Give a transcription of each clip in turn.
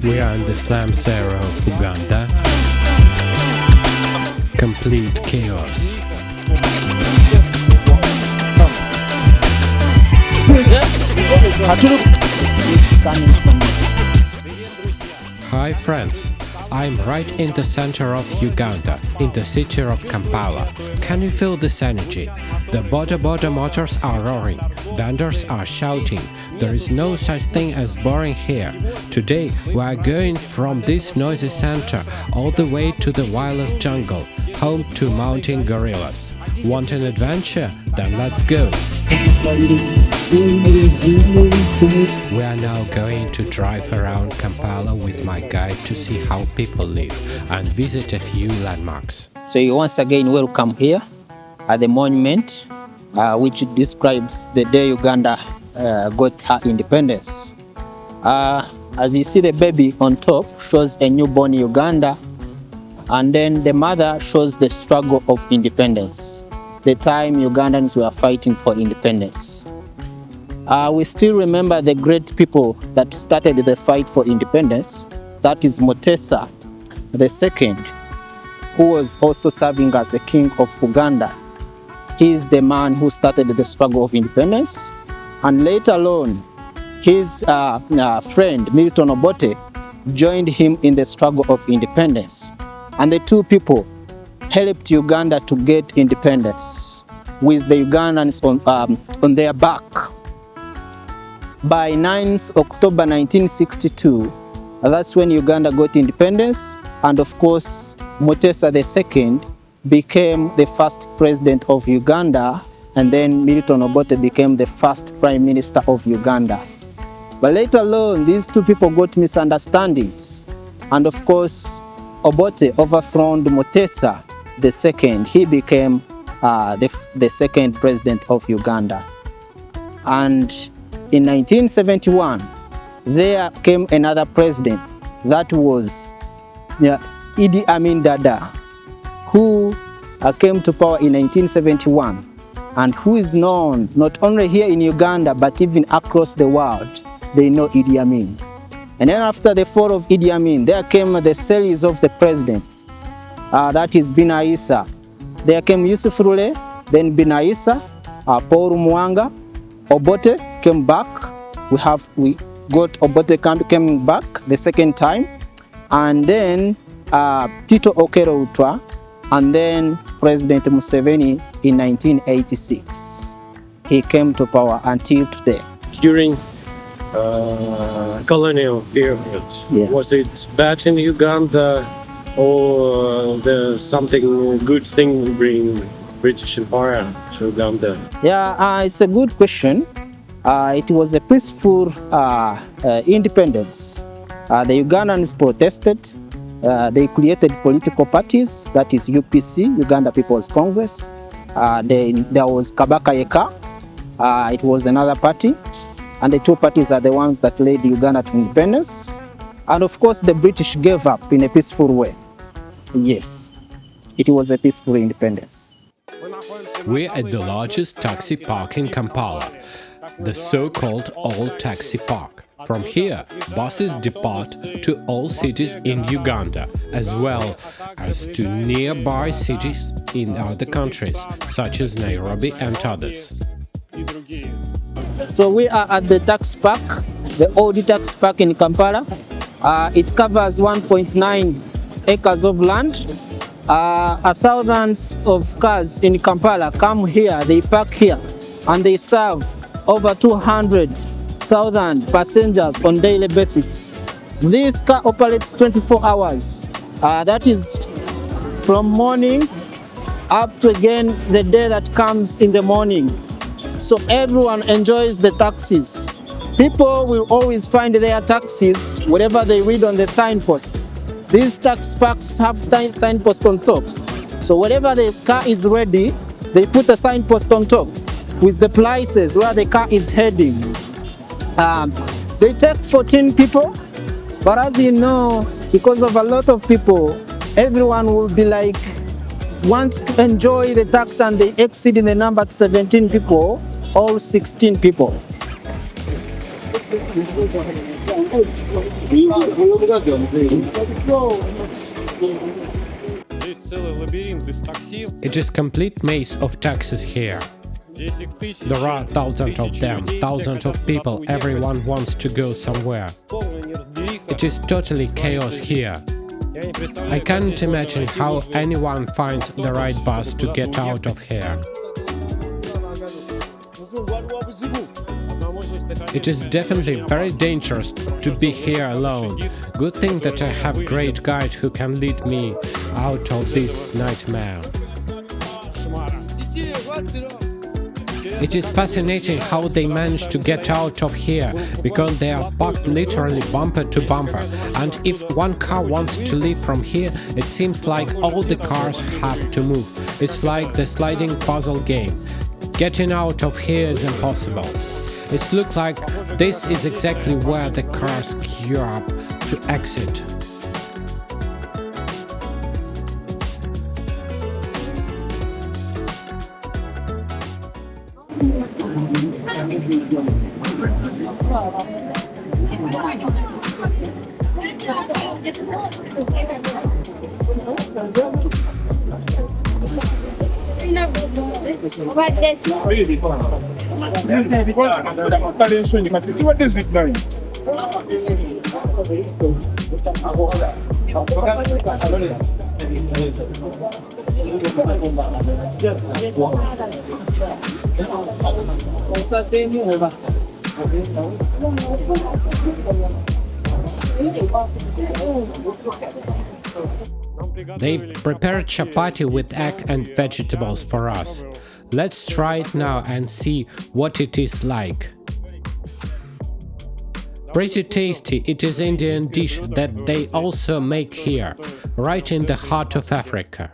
We are in the slums area of Uganda. Complete chaos. Hi friends, I'm right in the center of Uganda, in the city of Kampala. Can you feel this energy? The border motors are roaring, vendors are shouting. There is no such thing as boring here. Today we are going from this noisy center all the way to the wildest jungle, home to mountain gorillas. Want an adventure? Then let's go! We are now going to drive around Kampala with my guide to see how people live and visit a few landmarks. So you once again welcome here at the monument which describes the day Uganda got her independence. As you see, the baby on top shows a newborn Uganda, and then the mother shows the struggle of independence, the time Ugandans were fighting for independence. We still remember the great people that started the fight for independence. That is Mutesa II, who was also serving as a king of Uganda. He is the man who started the struggle of independence, and later on, his friend Milton Obote joined him in the struggle of independence. And the two people helped Uganda to get independence with the Ugandans on their back. By 9th October 1962, that's when Uganda got independence, and of course Mutesa II became the first president of Uganda, and then Milton Obote became the first prime minister of Uganda. But later on, these two people got misunderstandings, and of course Obote overthrew Mutesa II. He became the second president of Uganda. And in 1971, there came another president, that was Idi Amin Dada, who came to power in 1971, and who is known not only here in Uganda but even across the world. They know Idi Amin. And then after the fall of Idi Amin, there came the series of the presidents. That is Bina Issa. There came Yusuf Rule, then Bina Issa, Paul Mwanga. Obote came back. We got Obote coming back the second time. And then Tito Okello Lutwa, and then President Museveni in 1986. He came to power until today. During colonial period, was it bad in Uganda, or something good thing bring British Empire to Uganda? Yeah, it's a good question. It was a peaceful independence. The Ugandans protested. They created political parties, that is UPC, Uganda People's Congress. There was Kabaka Yeka, it was another party. And the two parties are the ones that led Uganda to independence. And of course, the British gave up in a peaceful way. Yes, it was a peaceful independence. We're at the largest taxi park in Kampala, the so-called Old Taxi Park. From here, buses depart to all cities in Uganda, as well as to nearby cities in other countries, such as Nairobi and others. So we are at the taxi park, the old taxi park in Kampala. It covers 1.9 acres of land. Thousands of cars in Kampala come here, they park here, and they serve over 200,000 passengers on daily basis. This car operates 24 hours. That is from morning up to again the day that comes in the morning. So everyone enjoys the taxis. People will always find their taxis wherever they read on the signposts. These taxi parks have signposts on top. So wherever the car is ready, they put a signpost on top with the places where the car is heading. They take 14 people, but as you know, because of a lot of people, everyone will be like, want to enjoy the taxi, and they exceed in the number to 17 people or 16 people. It is complete maze of taxis here. There are thousands of them, thousands of people, everyone wants to go somewhere. It is totally chaos here. I can't imagine how anyone finds the right bus to get out of here. It is definitely very dangerous to be here alone. Good thing that I have a great guide who can lead me out of this nightmare. It is fascinating how they manage to get out of here, because they are parked literally bumper to bumper, and if one car wants to leave from here, it seems like all the cars have to move. It's like the sliding puzzle game. Getting out of here is impossible. It looks like this is exactly where the cars queue up to exit. They've prepared chapati with egg and vegetables for us. Let's try it now and see what it is like. Pretty tasty. It is Indian dish that they also make here, right in the heart of Africa.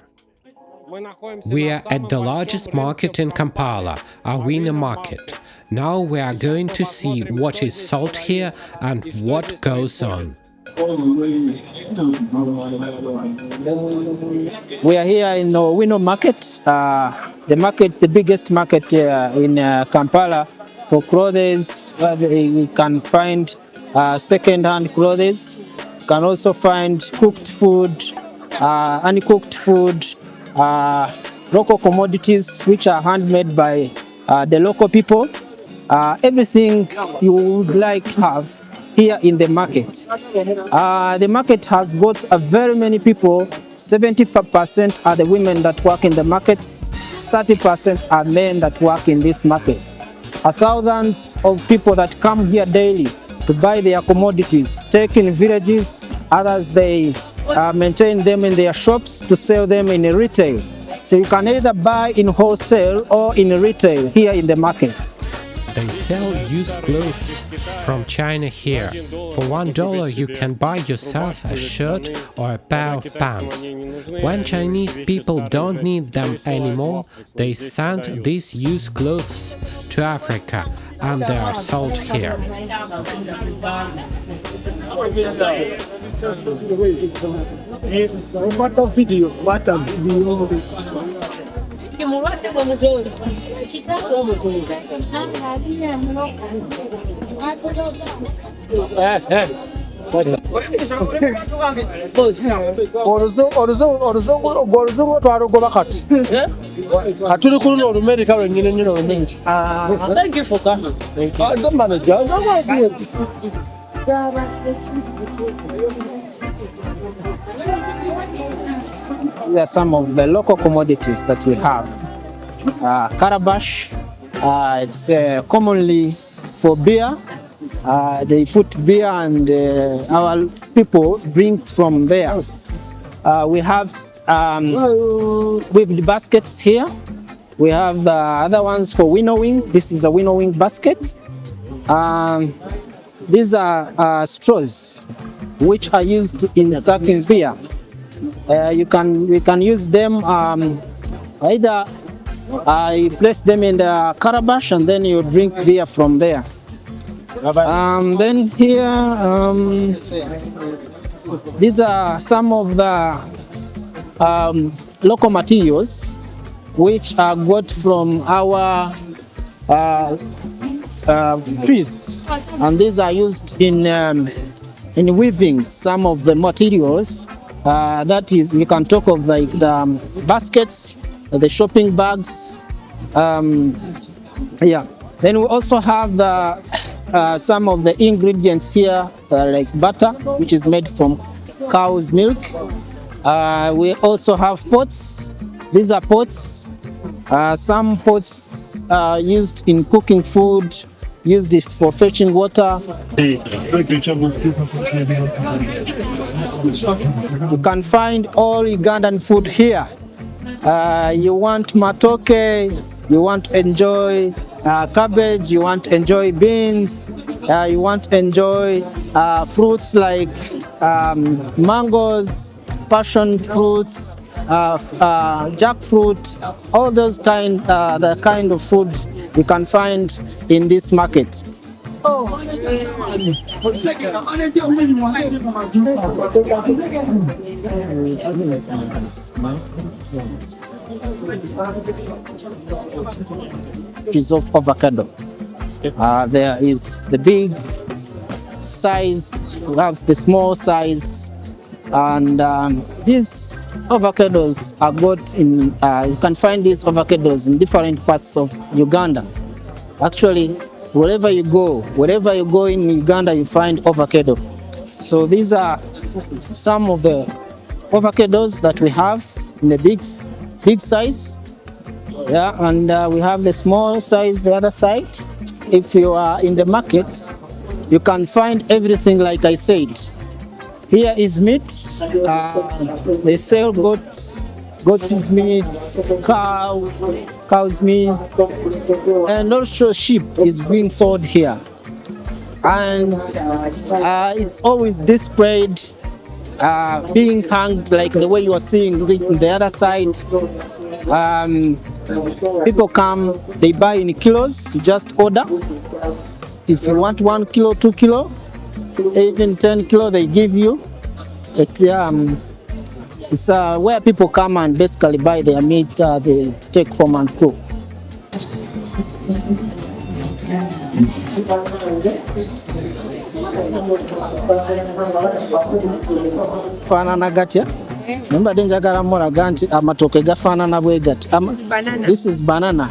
We are at the largest market in Kampala, Owino Market. Now we are going to see what is sold here and what goes on. We are here in Owino Market, the biggest market in Kampala for clothes. We can find second-hand clothes. Can also find cooked food, uncooked food, local commodities which are handmade by the local people. Everything you would like to have here in the market. The market has got very many people. 75% are the women that work in the markets, 30% are men that work in this market. Thousands of people that come here daily to buy their commodities, taken villages, others they maintain them in their shops to sell them in retail. So you can either buy in wholesale or in retail here in the market. They sell used clothes from China here. For $1 you can buy yourself a shirt or a pair of pants. When Chinese people don't need them anymore, they send these used clothes to Africa and they are sold here. Thank you for coming. These are some of the local commodities that we have. Calabash, it's commonly for beer. They put beer and our people drink from there. We have with the baskets here. We have other ones for winnowing. This is a winnowing basket. These are straws which are used in sucking beer. We can use them either you place them in the calabash and then you drink beer from there. Then here, these are some of the local materials which are got from our trees, and these are used in weaving some of the materials. That is, we can talk of like the baskets, the shopping bags. Yeah. Then we also have some of the ingredients here, like butter, which is made from cow's milk. We also have pots. These are pots. Some pots are used in cooking food, used for fetching water. You can find all Ugandan food here. You want matoke, you want to enjoy cabbage, you want to enjoy beans, you want to enjoy fruits like mangoes, passion fruits, jackfruit, all those the kind of food you can find in this market. Trees of avocado. There is the big size, we have the small size, and these avocados are got in, you can find these avocados in different parts of Uganda. Actually, wherever you go in Uganda, you find avocado. So these are some of the avocados that we have in the big size. Yeah, and we have the small size the other side. If you are in the market, you can find everything like I said. Here is meat. They sell goat's meat, cow's meat, and also sheep is being sold here. And it's always displayed, being hanged like the way you are seeing on the other side. People come, they buy in kilos, you just order. If you want 1 kilo, 2 kilo, even 10 kilo, they give you. It's where people come and basically buy their meat, they take home and cook. Fanana gatya. Remember njagala mulaga nti amatoke gafanana bwe gati. This is banana.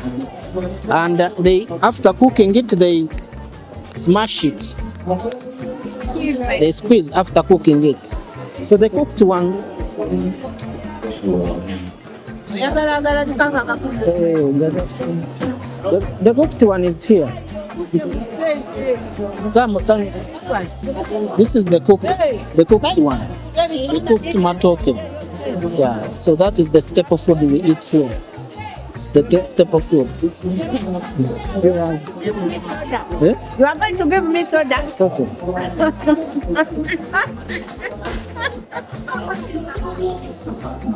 And they, after cooking it, they smash it. They squeeze after cooking it. So the cooked one. The cooked one is here. Come. This is the cooked one. The cooked matoke. Yeah. So that is the staple food we eat here. It's the staple food. Yes. You are going to give me soda? It's okay.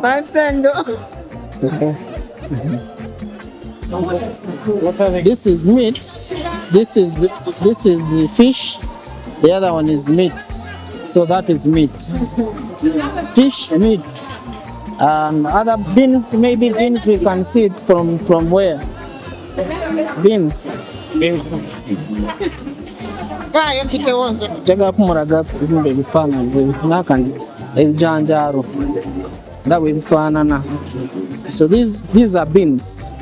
My friend. This is meat. This is the fish. The other one is meat. So that is meat. Fish, meat. Other beans, maybe beans we can see it from where? Beans. Jaga kumuraga ibimbe bifanana nakandi ebijanjaro ndawe bifanana. So these are beans.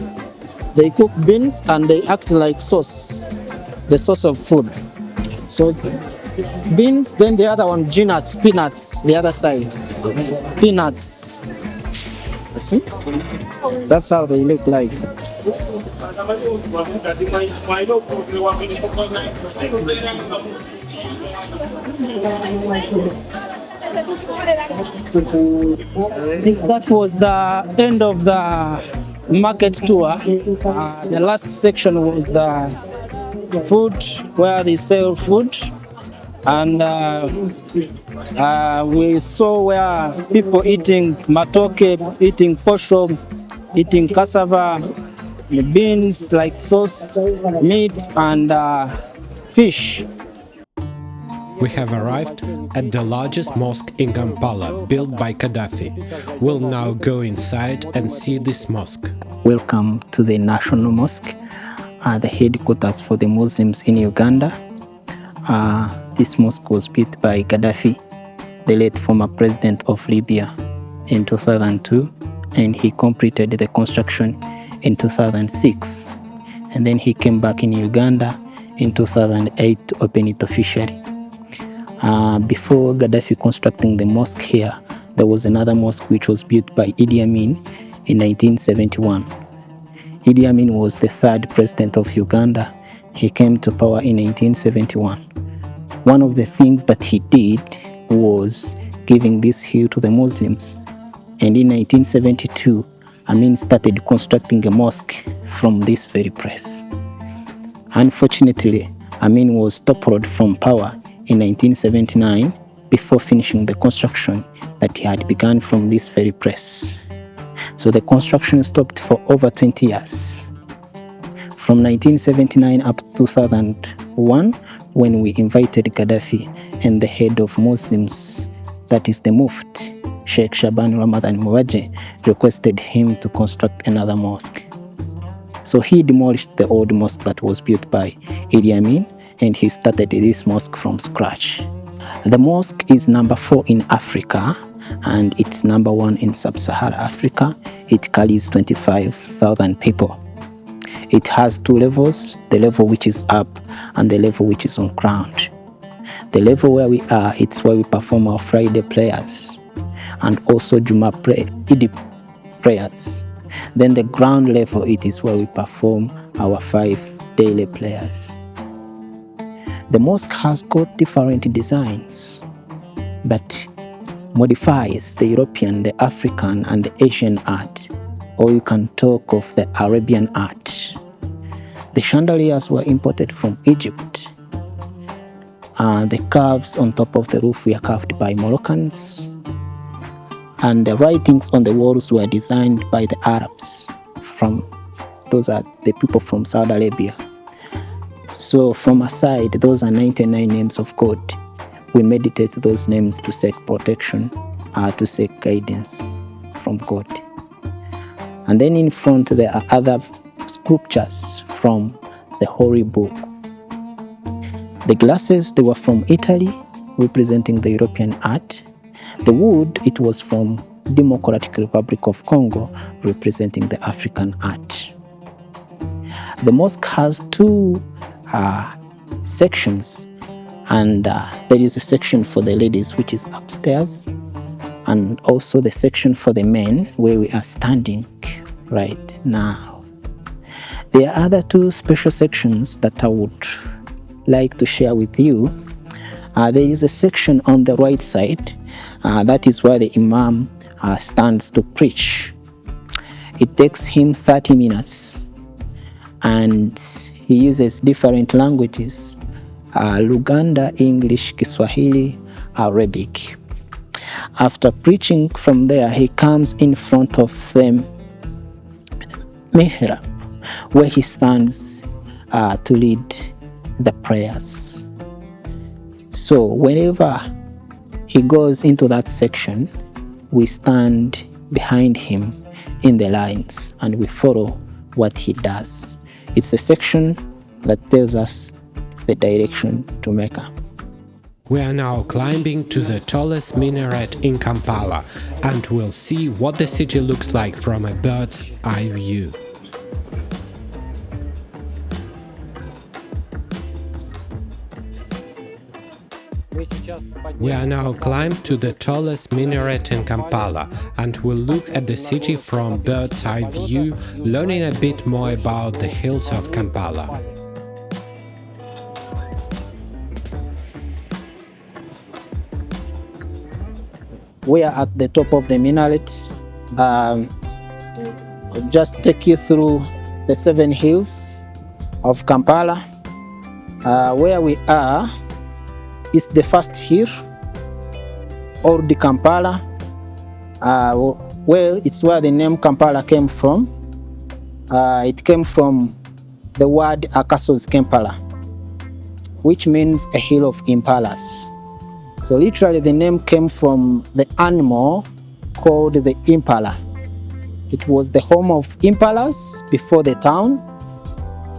They cook beans and they act like sauce, the sauce of food. So beans, then the other one peanuts, the other side. Peanuts. See? That's how they look like. I think that was the end of the market tour. The last section was the food, where they sell food. And we saw where people eating matoke, eating posho, eating cassava, beans like sauce, meat, and fish. We have arrived at the largest mosque in Kampala, built by Gaddafi. We'll now go inside and see this mosque. Welcome to the National Mosque. the headquarters for the Muslims in Uganda. This mosque was built by Gaddafi, the late former president of Libya, in 2002, and he completed the construction in 2006. And then he came back in Uganda in 2008 to open it officially. Before Gaddafi constructing the mosque here, there was another mosque which was built by Idi Amin in 1971. Idi Amin was the third president of Uganda. He came to power in 1971. One of the things that he did was giving this hill to the Muslims. And in 1972, Amin started constructing a mosque from this very place. Unfortunately, Amin was toppled from power in 1979 before finishing the construction that he had begun from this very place. So the construction stopped for over 20 years. From 1979 up to 2001, when we invited Gaddafi and the head of Muslims, that is the Mufti, Sheikh Shaban Ramadan Muwaje, requested him to construct another mosque. So he demolished the old mosque that was built by Idi Amin, and he started this mosque from scratch. The mosque is number 4 in Africa, and it's number 1 in Sub-Saharan Africa. It carries 25,000 people. It has 2 levels, the level which is up and the level which is on ground. The level where we are, it's where we perform our Friday prayers and also Eid prayers. Then the ground level, it is where we perform our 5 daily prayers. The mosque has got different designs that modifies the European, the African, and the Asian art, or you can talk of the Arabian art. The chandeliers were imported from Egypt. The curves on top of the roof were carved by Moroccans. And the writings on the walls were designed by the Arabs. Those are the people from Saudi Arabia. So from aside, those are 99 names of God. We meditate those names to seek protection, to seek guidance from God. And then in front there are other sculptures from the Holy Book. The glasses, they were from Italy, representing the European art. The wood, it was from Democratic Republic of Congo, representing the African art. The mosque has 2 sections, and there is a section for the ladies which is upstairs, and also the section for the men where we are standing right now. There are other 2 special sections that I would like to share with you. There is a section on the right side, that is where the Imam stands to preach. It takes him 30 minutes, and he uses different languages: Luganda, English, Kiswahili, Arabic. After preaching from there, he comes in front of the mihrab, where he stands to lead the prayers. So whenever he goes into that section, we stand behind him in the lines and we follow what he does. It's a section that tells us the direction to Mecca. We are now climbing to the tallest minaret in Kampala, and we'll see what the city looks like from a bird's eye view. We are now climbed to the tallest minaret in Kampala, and we'll look at the city from bird's eye view, learning a bit more about the hills of Kampala. We are at the top of the minaret. I'll just take you through the 7 hills of Kampala. Where we are is the first hill, or the Kampala. Well, it's where the name Kampala came from. It came from the word Kasubi Kampala, which means a hill of impalas. So literally the name came from the animal called the impala. It was the home of impalas before the town,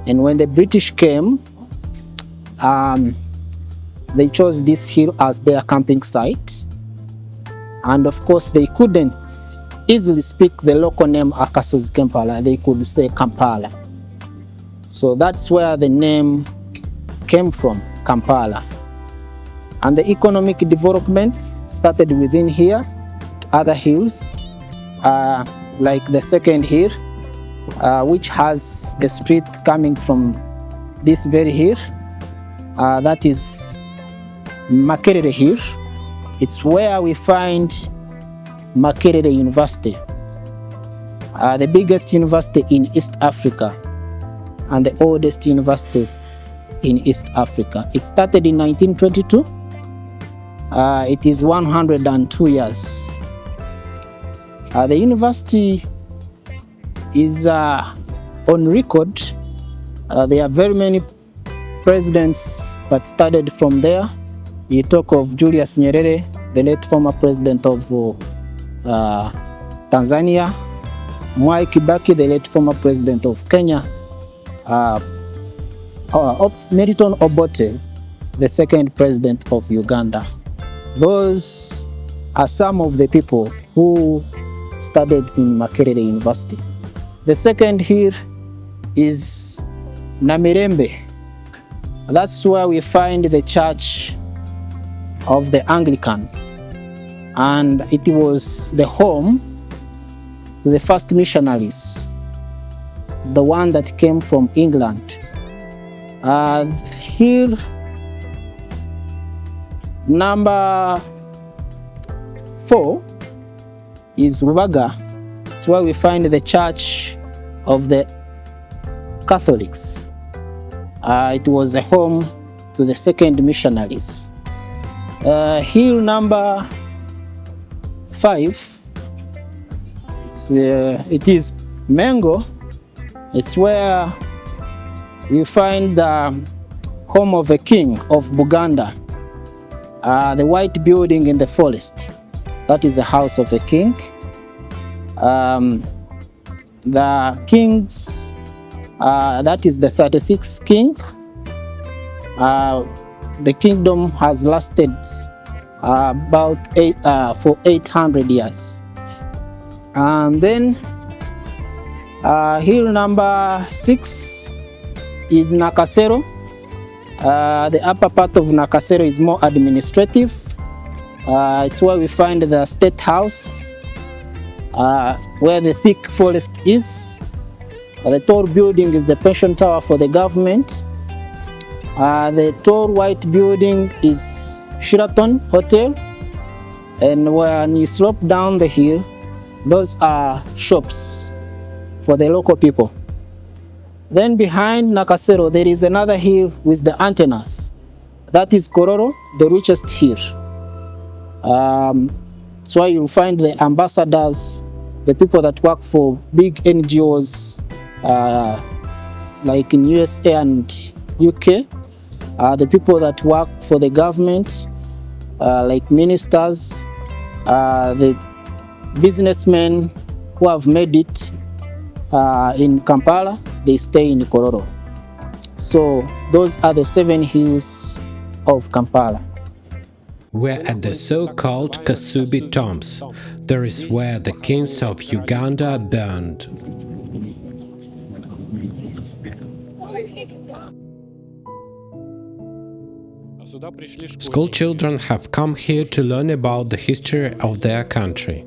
And when the British came, they chose this hill as their camping site. And of course, they couldn't easily speak the local name Kasubi Kampala. They could say Kampala. So that's where the name came from, Kampala. And the economic development started within here, other hills, like the second hill, which has a street coming from this very hill. That is Makerere Hill. It's where we find Makerere University, the biggest university in East Africa and the oldest university in East Africa. It started in 1922. It is 102 years. The university is on record. There are very many presidents that started from there. You talk of Julius Nyerere, the late former president of Tanzania, Mwai Kibaki, the late former president of Kenya, Milton Obote, the second president of Uganda. Those are some of the people who studied in Makerere University. The second here is Namirembe. That's where we find the church of the Anglicans, and it was the home to the first missionaries, the one that came from England. Here, number 4 is Rubaga. It's where we find the church of the Catholics. It was a home to the second missionaries. Hill number 5, it is Mengo. It's where we find the home of a king of Buganda. The white building in the forest, that is the house of a king. The kings, that is the 36th king. The kingdom has lasted for 800 years. And then hill number 6 is Nakasero. The upper part of Nakasero is more administrative. It's where we find the state house, where the thick forest is. The tall building is the pension tower for the government. The tall white building is Sheraton Hotel. And when you slope down the hill, those are shops for the local people. Then behind Nakasero, there is another hill with the antennas. That is Kororo, the richest hill. That's why you'll find the ambassadors, the people that work for big NGOs like in USA and UK, the people that work for the government, like ministers, the businessmen who have made it in Kampala, they stay in Kororo. So those are the 7 hills of Kampala. We're at the so-called Kasubi Tombs. There is where the kings of Uganda burned. School children have come here to learn about the history of their country.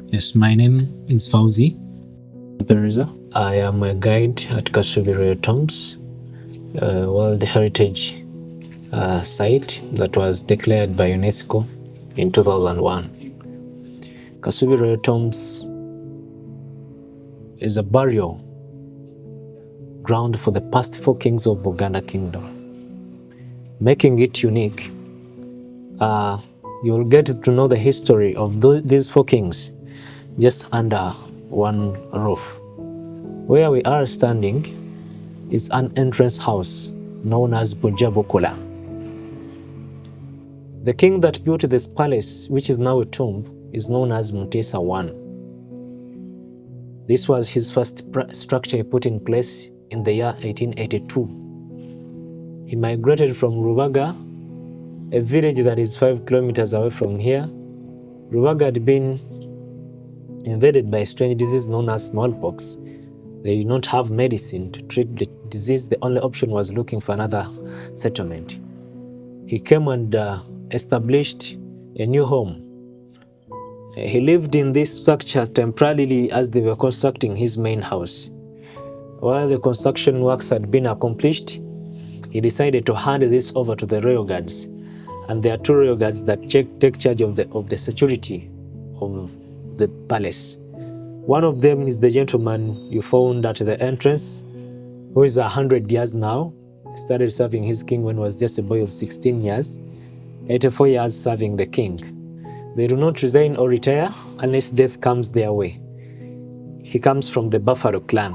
Yes, my name is Fauzi. I am a guide at Kasubi Tombs, World Heritage Site that was declared by UNESCO in 2001. Kasubi Tombs is a burial ground for the past 4 kings of Buganda Kingdom. Making it unique, you'll get to know the history of these 4 kings just under one roof. Where we are standing is an entrance house known as Bujabukula. The king that built this palace, which is now a tomb, is known as Mutesa I. This was his first structure he put in place in the year 1882. He migrated from Rubaga, a village that is 5 kilometers away from here. Rubaga had been invaded by a strange disease known as smallpox. They did not have medicine to treat the disease. The only option was looking for another settlement. He came and established a new home. He lived in this structure temporarily as they were constructing his main house. While the construction works had been accomplished, he decided to hand this over to the royal guards. And there are 2 royal guards that take charge of the security of the palace. One of them is the gentleman you found at the entrance, who is 100 years now. He started serving his king when he was just a boy of 16 years, 84 years serving the king. They do not resign or retire unless death comes their way. He comes from the Buffalo clan.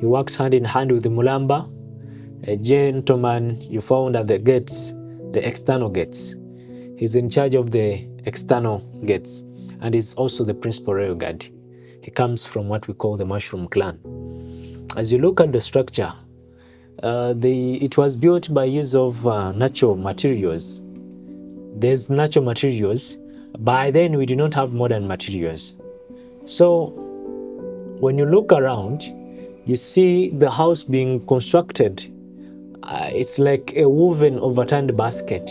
He works hand in hand with the Mulamba, a gentleman you found at the gates, the external gates. He's in charge of the external gates and is also the principal royal guard. He comes from what we call the Mushroom clan. As you look at the structure, it was built by use of natural materials. There's natural materials. By then, we did not have modern materials. So when you look around, you see the house being constructed. It's like a woven overturned basket.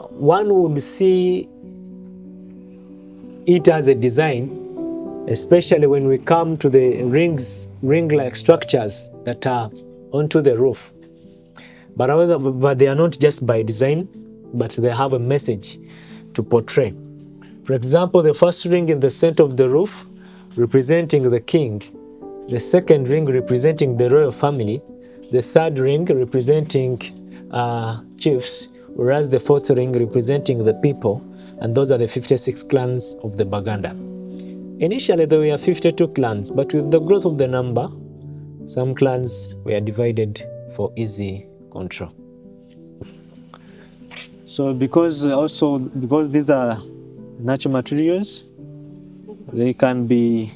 One would see it as a design, especially when we come to the ring-like structures that are onto the roof. But however, they are not just by design, but they have a message to portray. For example, the first ring in the center of the roof representing the king, the second ring representing the royal family, the third ring representing chiefs, whereas the fourth ring representing the people, and those are the 56 clans of the Baganda. Initially, there were 52 clans, but with the growth of the number, some clans were divided for easy control. So because these are natural materials, they can be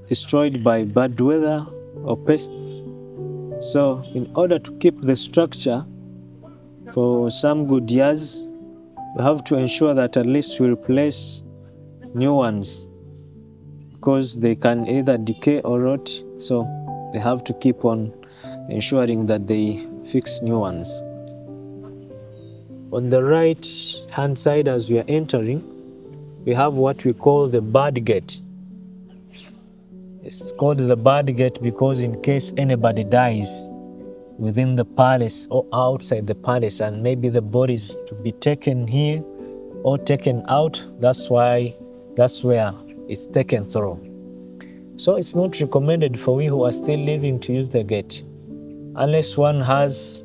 destroyed by bad weather or pests. So in order to keep the structure for some good years, we have to ensure that at least we replace new ones, because they can either decay or rot. So they have to keep on ensuring that they fix new ones. On the right hand side, as we are entering, we have what we call the bird gate. It's called the bird gate because in case anybody dies within the palace or outside the palace, and maybe the body is to be taken here or taken out, that's where it's taken through. So it's not recommended for we who are still living to use the gate, unless one has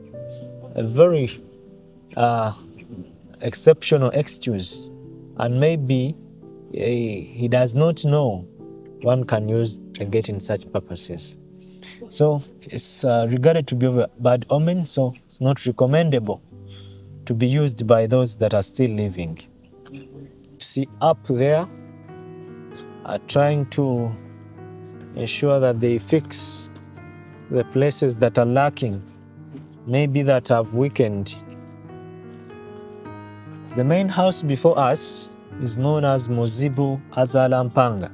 a very exceptional excuse, and maybe he does not know one can use the gate in such purposes. So it's regarded to be of a bad omen, so it's not recommendable to be used by those that are still living. See up there are trying to ensure that they fix the places that are lacking, maybe that have weakened. The main house before us is known as Muzibu Azalampanga.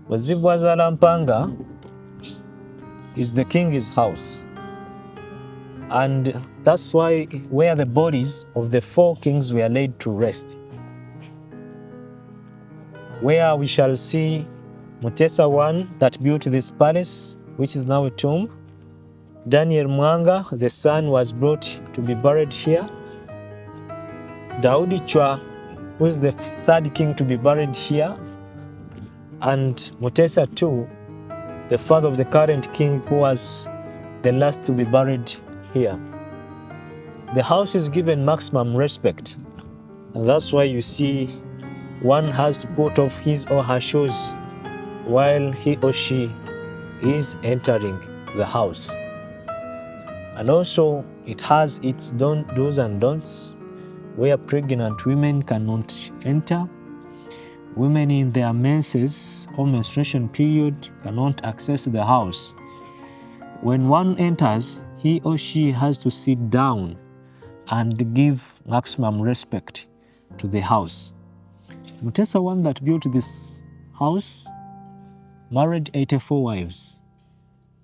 Muzibu Azalampanga is the king's house, and that's where the bodies of the 4 kings were laid to rest. Where we shall see Mutesa I that built this palace, which is now a tomb. Daniel Mwanga, the son, was brought to be buried here. Daudi Chwa, who is the 3rd king, to be buried here. And Mutesa II, the father of the current king, who was the last to be buried here. The house is given maximum respect, and that's why you see one has to put off his or her shoes while he or she is entering the house. And also it has its do's and don'ts, where pregnant women cannot enter, Women in their menses or menstruation period cannot access the house. When one enters, he or she has to sit down and give maximum respect to the house. Mutesa I that built this house married 84 wives.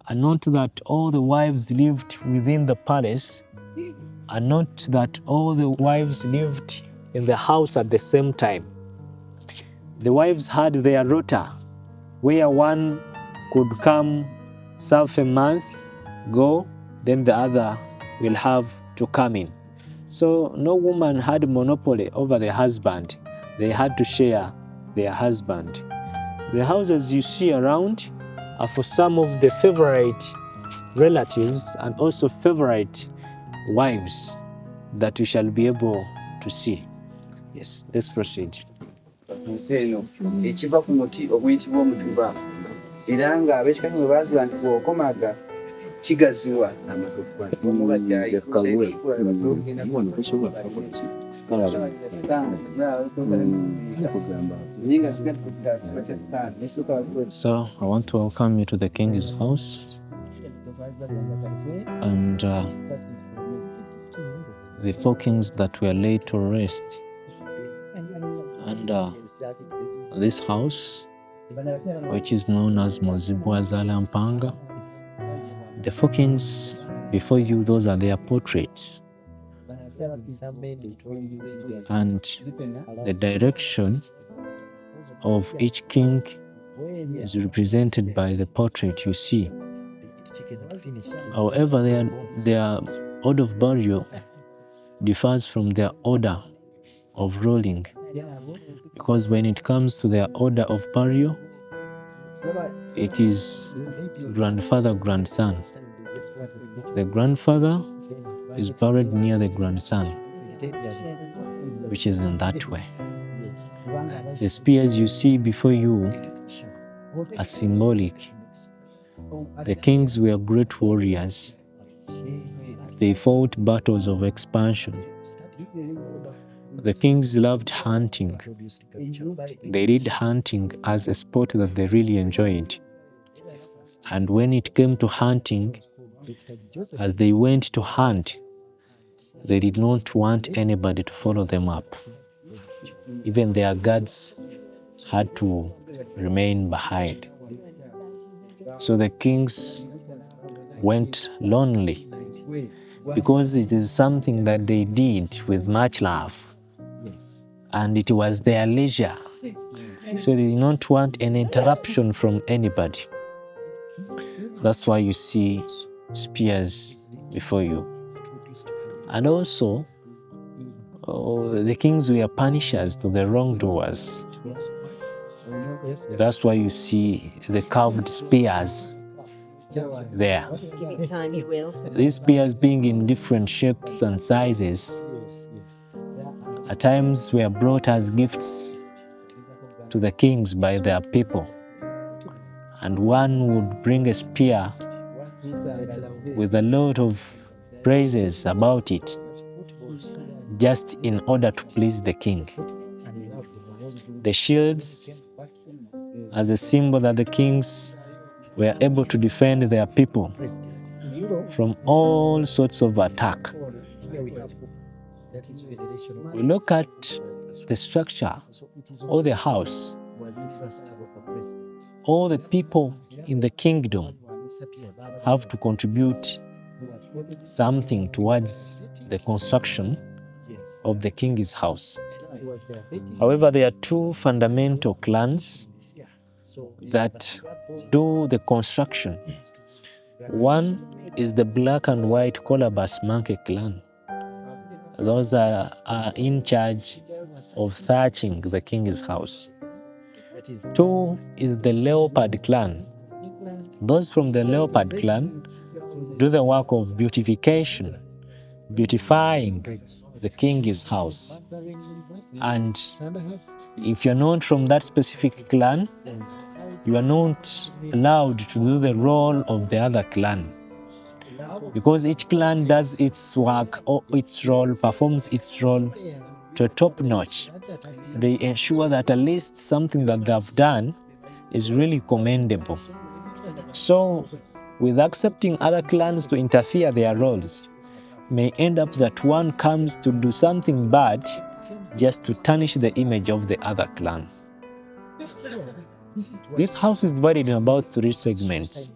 And note that all the wives lived within the palace, and note that all the wives lived in the house at the same time. The wives had their rota, where one could come, serve a month, go, then the other will have to come in. So no woman had monopoly over the husband. They had to share their husband. The houses you see around are for some of the favorite relatives and also favorite wives that we shall be able to see. Yes, let's proceed. Ekiva ku muti oguyitibwa omutuba era nga ab'ekika kino baazibwa nti bw'okomaga kigaziwa So I want to welcome you to the king's house, and the four kings that were laid to rest under this house, which is known as Muzibwazala Mpanga. The four kings before you, those are their portraits. And the direction of each king is represented by the portrait you see. However, their order of burial differs from their order of ruling, because when it comes to their order of burial, it is grandfather, grandson. The grandfather is buried near the grandson, which is in that way. The spears you see before you are symbolic. The kings were great warriors. They fought battles of expansion. The kings loved hunting. They did hunting as a sport that they really enjoyed. And when it came to hunting, as they went to hunt, they did not want anybody to follow them up. Even their guards had to remain behind. So the kings went lonely because it is something that they did with much love. And it was their leisure. So they did not want an interruption from anybody. That's why you see spears before you. And also, the kings were punishers to the wrongdoers. That's why you see the carved spears there. These spears being in different shapes and sizes, at times were brought as gifts to the kings by their people. And one would bring a spear with a lot of praises about it, just in order to please the king. The shields as a symbol that the kings were able to defend their people from all sorts of attack. We look at the structure or the house. All the people in the kingdom have to contribute something towards the construction of the king's house. However, there are two fundamental clans that do the construction. One is the black and white Colobus Monkey clan. Those are in charge of thatching the king's house. Two is the leopard clan. Those from the leopard clan do the work of beautification, beautifying the king's house. And if you're not from that specific clan, you are not allowed to do the role of the other clan, because each clan does its work or its role, performs its role to a top notch. They ensure that at least something that they've done is really commendable. So, with accepting other clans to interfere their roles, may end up that one comes to do something bad just to tarnish the image of the other clan. This house is divided in about 3 segments.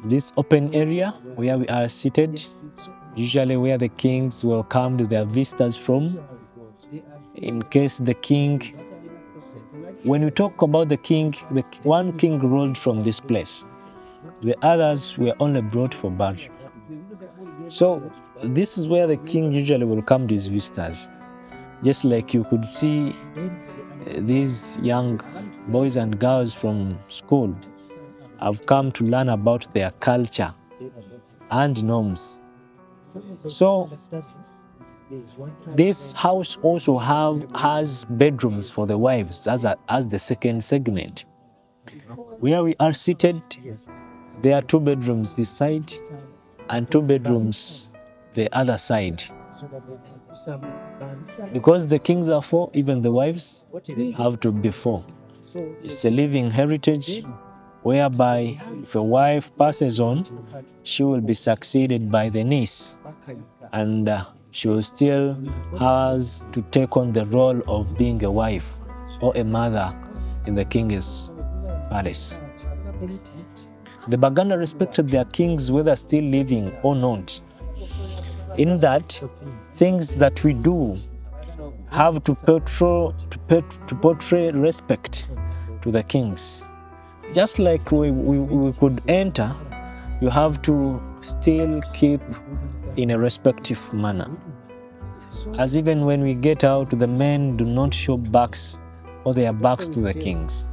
This open area where we are seated, usually where the kings welcomed their visitors from, in case the king, when we talk about the king, one king ruled from this place. The others were only brought for burial. So this is where the king usually welcomed his visitors. Just like you could see these young boys and girls from school have come to learn about their culture and norms. So this house also has bedrooms for the wives as the second segment. Where we are seated, there are 2 bedrooms this side and 2 bedrooms the other side. Because the kings are 4, even the wives have to be 4. It's a living heritage whereby if a wife passes on, she will be succeeded by the niece, and she will still has to take on the role of being a wife or a mother in the king's palace. The Baganda respected their kings whether still living or not, in that things that we do have to portray respect to the kings. Just like we could enter, you have to still keep in a respectful manner. As even when we get out, the men do not show backs or their backs to the kings.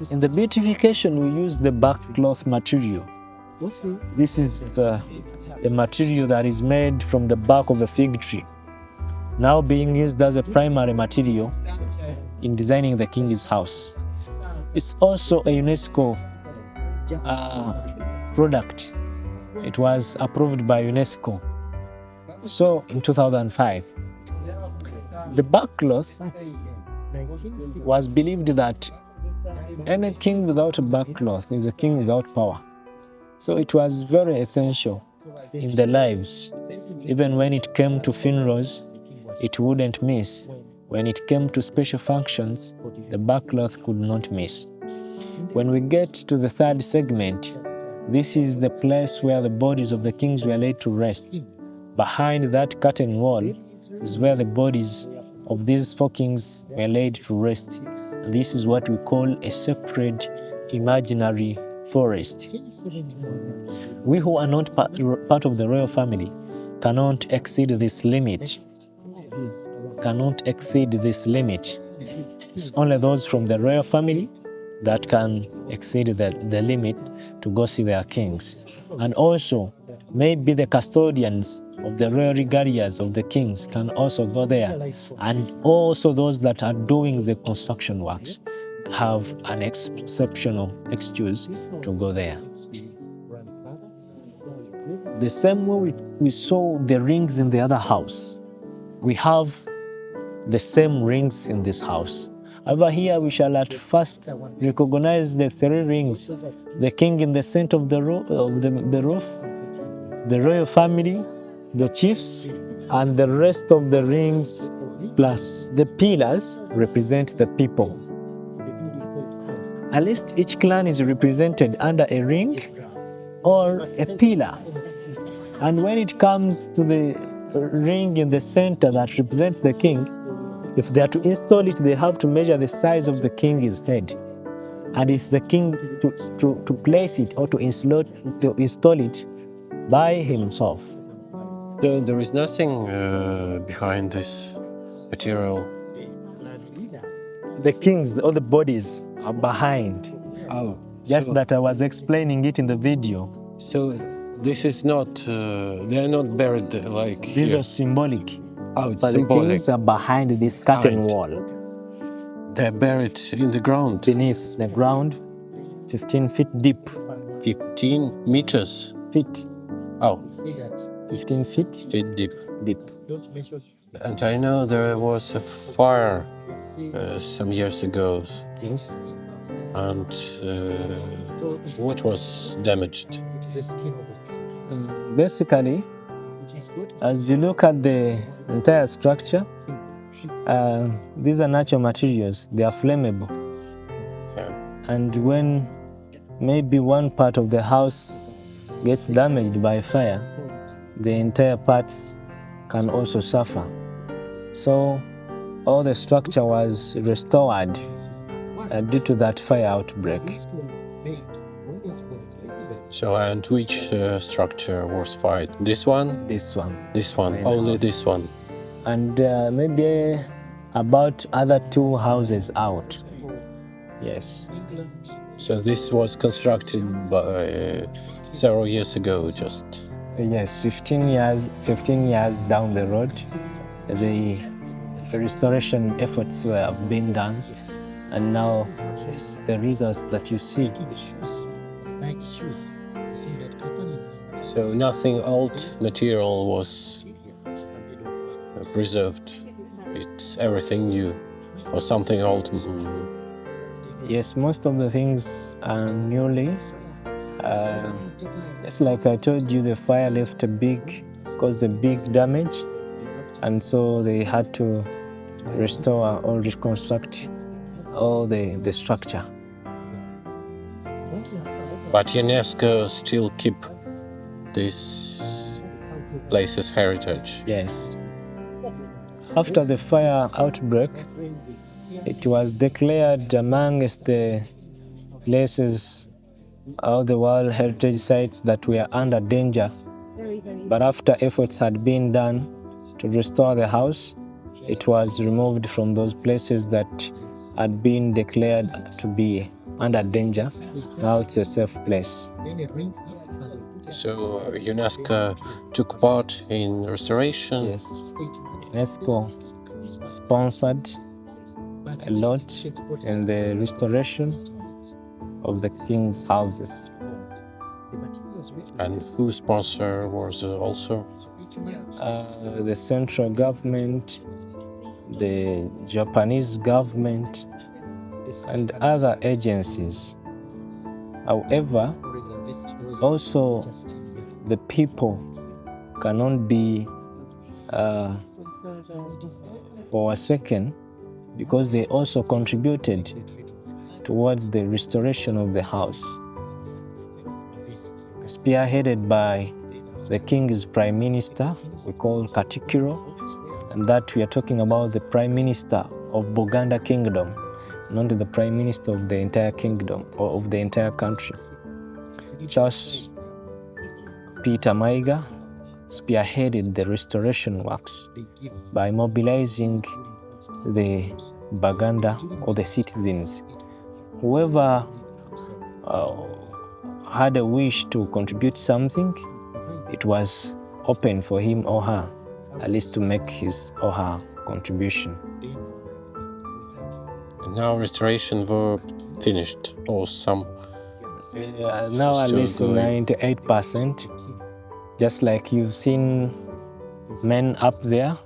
In the beautification, we use the backcloth material. This is a material that is made from the bark of a fig tree, now being used as a primary material in designing the king's house. It's also a UNESCO product. It was approved by UNESCO. So in 2005, the backcloth was believed that any king without a backcloth is a king without power. So it was very essential in the lives. Even when it came to funerals, it wouldn't miss. When it came to special functions, the backcloth could not miss. When we get to the 3rd segment, this is the place where the bodies of the kings were laid to rest. Behind that curtain wall is where the bodies of these 4 kings were laid to rest. This is what we call a sacred imaginary forest. We who are not part of the royal family cannot exceed this limit. It's only those from the royal family that can exceed the limit to go see their kings. And also, maybe the custodians of the royal regalias of the kings can also go there. And also those that are doing the construction works have an exceptional excuse to go there. The same way we saw the rings in the other house, we have the same rings in this house. Over here, we shall at first recognize the 3 rings: the king in the center of the roof, the royal family, the chiefs, and the rest of the rings, plus the pillars, represent the people. At least each clan is represented under a ring or a pillar. And when it comes to the ring in the center that represents the king, if they are to install it, they have to measure the size of the king's head. And it's the king to place it or to install it by himself. There is nothing behind this material. The kings, all the bodies are behind. Oh, Just that I was explaining it in the video. So this is not, they are not buried like These here. are symbolic. Oh, it's But symbolic. the kings are behind this curtain wall. They're buried in the ground. Beneath the ground, 15 feet deep. 15 meters. Feet. Oh, 15 feet deep. deep. And I know there was a fire some years ago. Yes. And what was damaged? Basically, as you look at the entire structure, these are natural materials. They are flammable. Yeah. And when maybe one part of the house gets damaged by fire, the entire parts can also suffer. So all the structure was restored due to that fire outbreak. So, and which structure was fired? This one? This one. This one, Main only house. this one. And maybe about other 2 houses out. Yes. So this was constructed by several years ago, just. Yes, 15 years down the road, the restoration efforts were being done, and now it's the results that you see. So nothing old material was preserved. It's everything new, or something old. Yes, most of the things are newly. It's like I told you, the fire caused a big damage, and so they had to restore or reconstruct all the structure. But UNESCO still keep this place's heritage. Yes. After the fire outbreak, it was declared amongst the places of the World Heritage Sites that were under danger. But after efforts had been done to restore the house, it was removed from those places that had been declared to be under danger. Now it's a safe place. So UNESCO took part in restoration? Yes. UNESCO sponsored a lot in the restoration of the king's houses. And whose sponsor was also? The central government, the Japanese government, and other agencies. However, also the people cannot be forsaken, because they also contributed towards the restoration of the house, spearheaded by the king's prime minister, we call Katikiro, and that we are talking about the prime minister of Buganda kingdom, not the prime minister of the entire kingdom or of the entire country. Charles Peter Maiga spearheaded the restoration works by mobilizing the Baganda or the citizens. Whoever had a wish to contribute something, it was open for him or her, at least to make his or her contribution. And now restoration were finished, or some? Now at still least going. 98%, just like you've seen men up there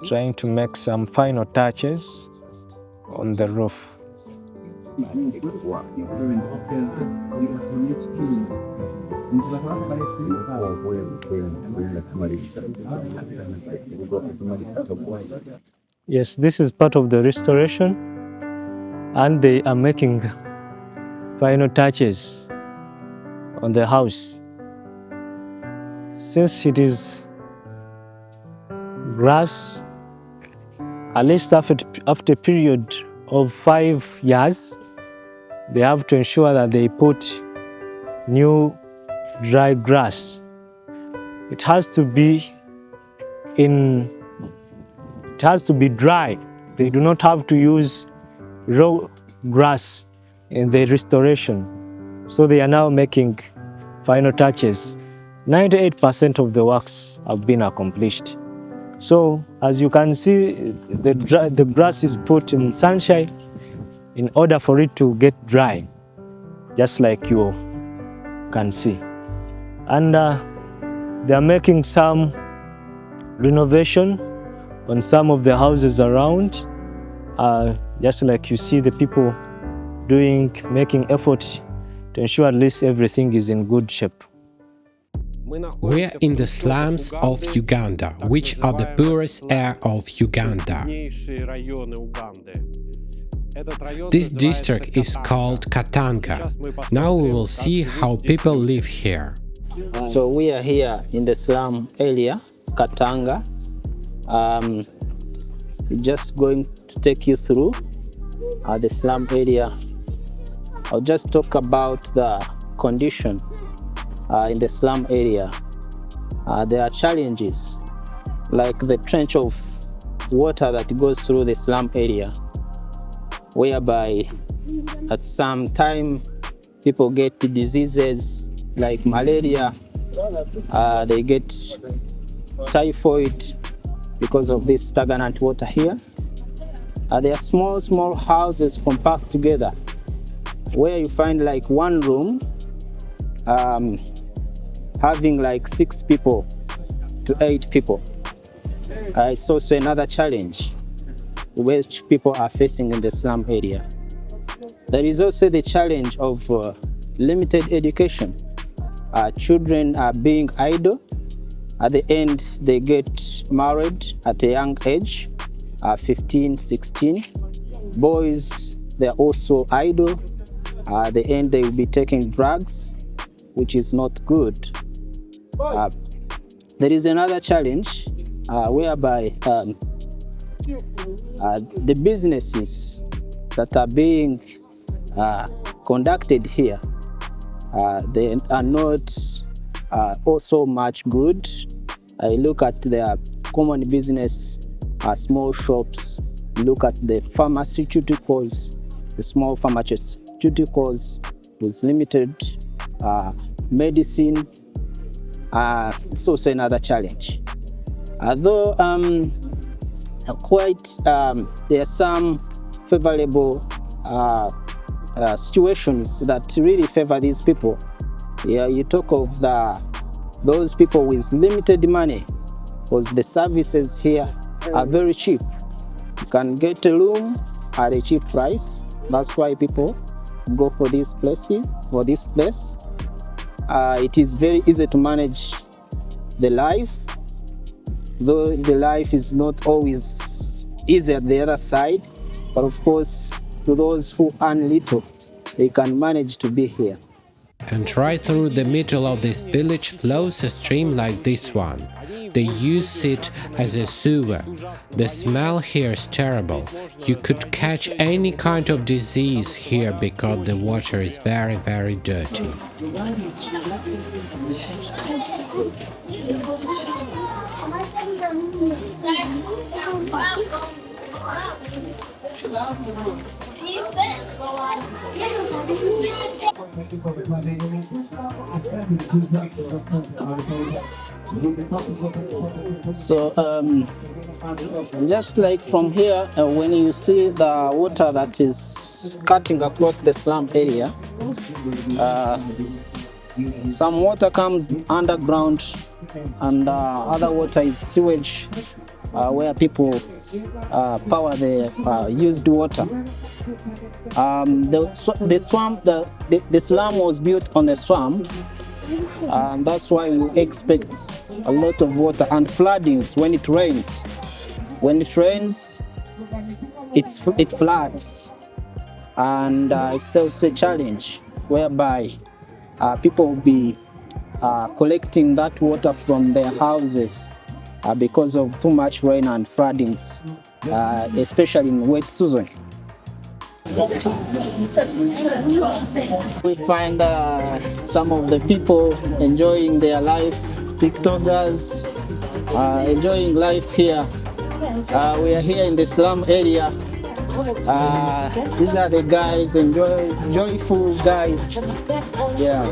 trying to make some final touches on the roof. Yes, this is part of the restoration, and they are making final touches on the house. Since it is grass, at least after a period of 5 years, they have to ensure that they put new dry grass. It has to be dry. They do not have to use raw grass in the restoration. So they are now making final touches. 98% of the works have been accomplished. So as you can see, the grass is put in sunshine in order for it to get dry, just like you can see. And They are making some renovation on some of the houses around. Just like you see the people making effort to ensure at least everything is in good shape. We're in the slums of Uganda, which are the poorest area of Uganda. This district is called Katanga. Now we will see how people live here. So we are here in the slum area, Katanga. We're just going to take you through the slum area. I'll just talk about the condition in the slum area. There are challenges like the trench of water that goes through the slum area, whereby at some time people get diseases like malaria, they get typhoid because of this stagnant water here. There are small houses compact together where you find like one room having like 6 people to 8 people. It's also another challenge which people are facing in the slum area. There is also the challenge of limited education. Children are being idle. At the end, they get married at a young age, 15, 16. Boys, they're also idle. At the end, they will be taking drugs, which is not good. There is another challenge whereby the businesses that are being conducted here, they are not also much good. I look at their common business, small shops. Look at the pharmaceuticals, the small pharmaceuticals with limited medicine. It's also another challenge. Although there are some favorable situations that really favor these people. Yeah, you talk of those people with limited money, because the services here are very cheap. You can get a room at a cheap price. That's why people go for this place. It is very easy to manage the life, though the life is not always easy at the other side. But of course, to those who earn little, they can manage to be here. And right through the middle of this village flows a stream like this one. They use it as a sewer. The smell here is terrible. You could catch any kind of disease here because the water is very, very dirty. So just like from here, when you see the water that is cutting across the slum area, some water comes underground and other water is sewage, where people power the used water. The slum was built on a swamp, and that's why we expect a lot of water and floodings when it rains. When it rains, it floods, and it's also a challenge whereby people will be collecting that water from their houses because of too much rain and floodings, especially in wet season. We find some of the people enjoying their life, TikTokers, enjoying life here. We are here in the slum area. These are the guys, joyful guys. Yeah.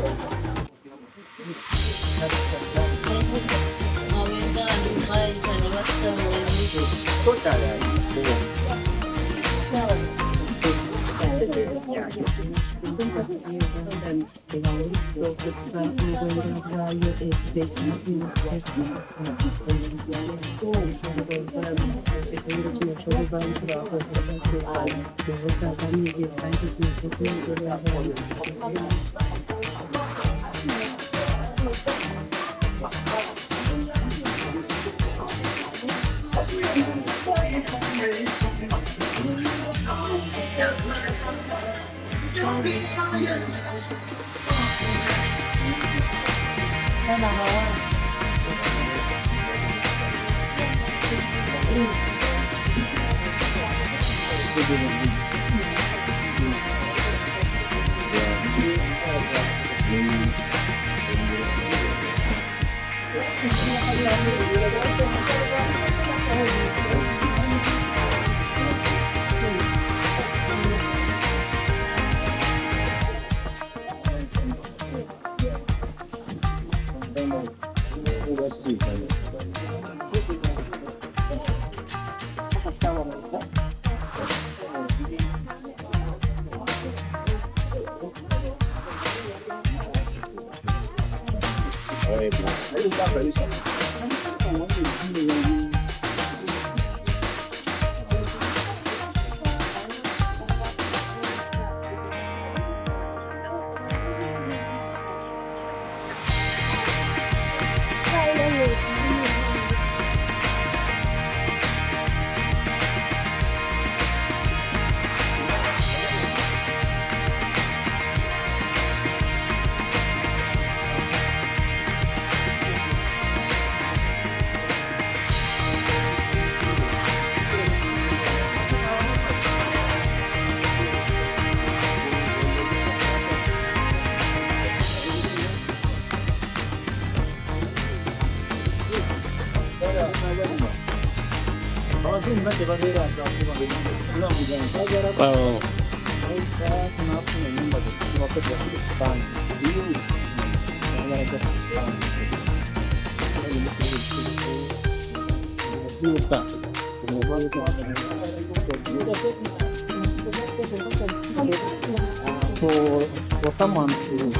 Oh, For someone to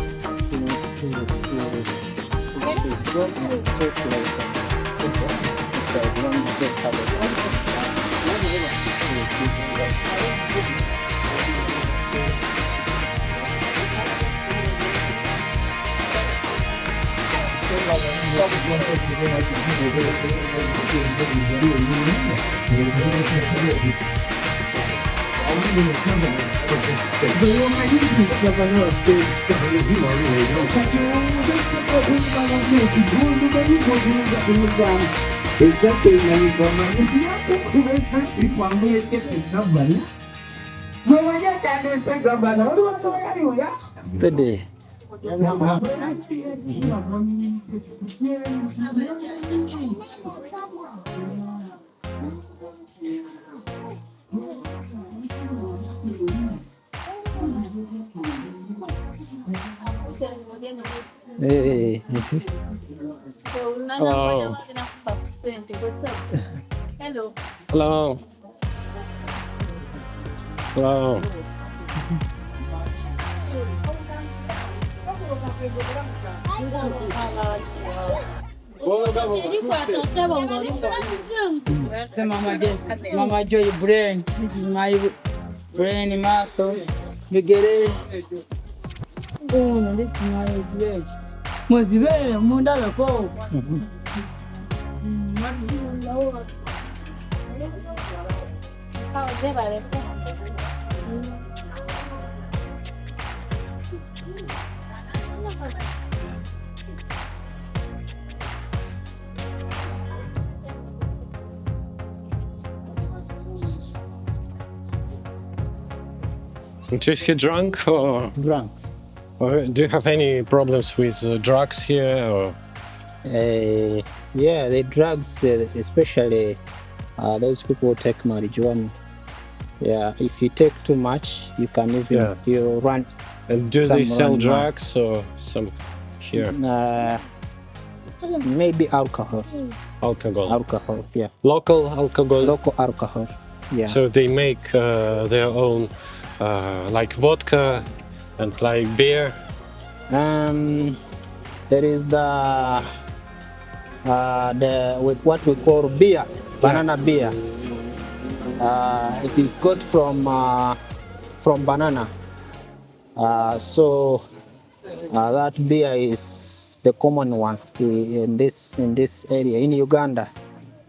steady. Hey. hello. Hello. Hello. Hello. Mama Joy brain. This is my brain muscle. You get it? Oh, this is my brain. Mozibere, munda beko. Is he drunk or Drunk. do you have any problems with drugs here or? Yeah, the drugs, especially those people who take marijuana. Yeah, if you take too much, you can even you run. And do they Some sell run drugs or some here? Maybe alcohol. Alcohol. Alcohol, yeah. Local alcohol. Local alcohol, yeah. So they make their own like vodka and like beer. There is with what we call beer, banana beer. It is got from banana. So that beer is the common one in this area in Uganda.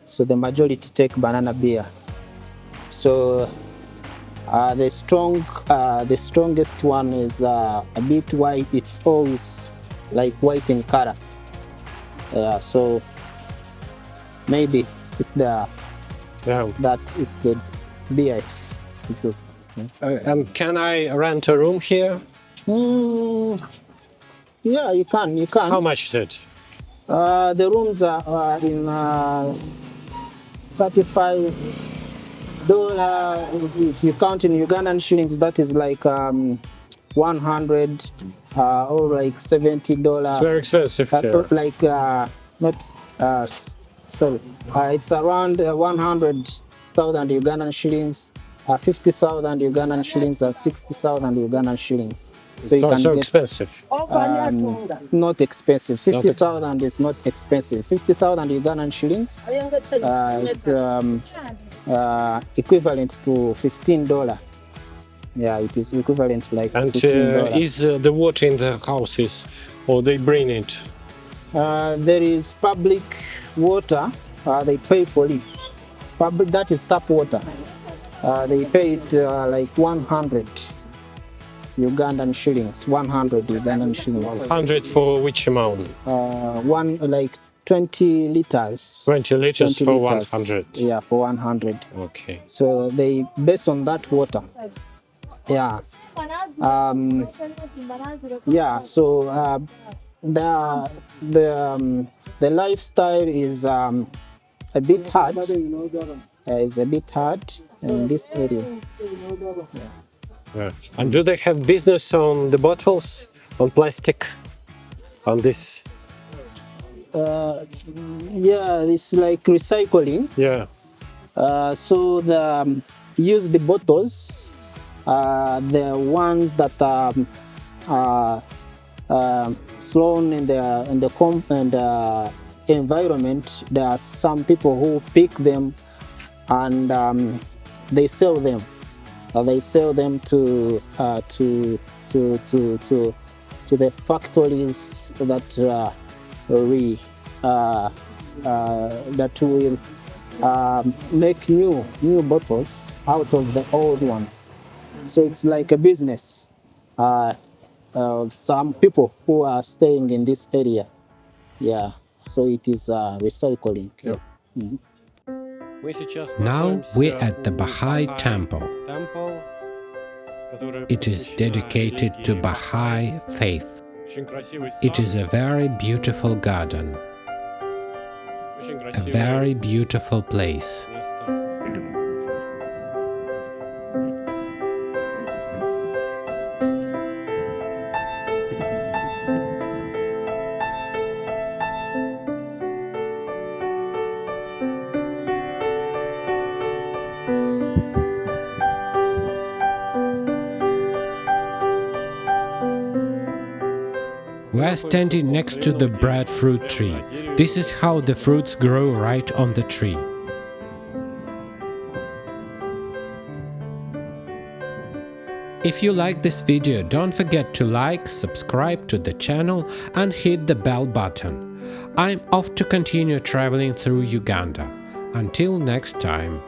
So the majority take banana beer. So the strongest one is a bit white. It's always like white in color. So maybe it's the it's the beer. Can I rent a room here? Yeah, you can. How much is it? The rooms are in $35. If you count in Ugandan shillings, that is like 100 or like $70. It's very expensive here. Like not sorry, it's around 100,000 Ugandan shillings, 50,000 Ugandan shillings, and 60,000 Ugandan shillings. So you can so get expensive. not expensive. 50,000 is not expensive. 50,000 Ugandan shillings. It's equivalent to $15. Yeah, it is equivalent to like $15. Is the water in the houses, or they bring it? There is public water. They pay for it. Public, that is tap water. They pay it like 100 Ugandan shillings. 100 Ugandan shillings. 100 for which amount? One like 20 liters. 20 liters 20 for liters. 100. Yeah, for 100. Okay. So they based on that water. Yeah. Yeah. So the lifestyle is a bit hard. Is a bit hard in this area. Yeah. And do they have business on the bottles, on plastic, on this? Yeah, it's like recycling. Yeah. So the used bottles, the ones that are thrown in the environment, there are some people who pick them and they sell them. They sell them to the factories that will make new bottles out of the old ones. So it's like a business. Some people who are staying in this area, yeah. So it is recycling. Yeah. Mm-hmm. Now we're at the Baha'i Temple. It is dedicated to Baha'i faith. It is a very beautiful garden, a very beautiful place. We're standing next to the breadfruit tree. This is how the fruits grow right on the tree. If you like this video, don't forget to like, subscribe to the channel and hit the bell button. I'm off to continue traveling through Uganda. Until next time.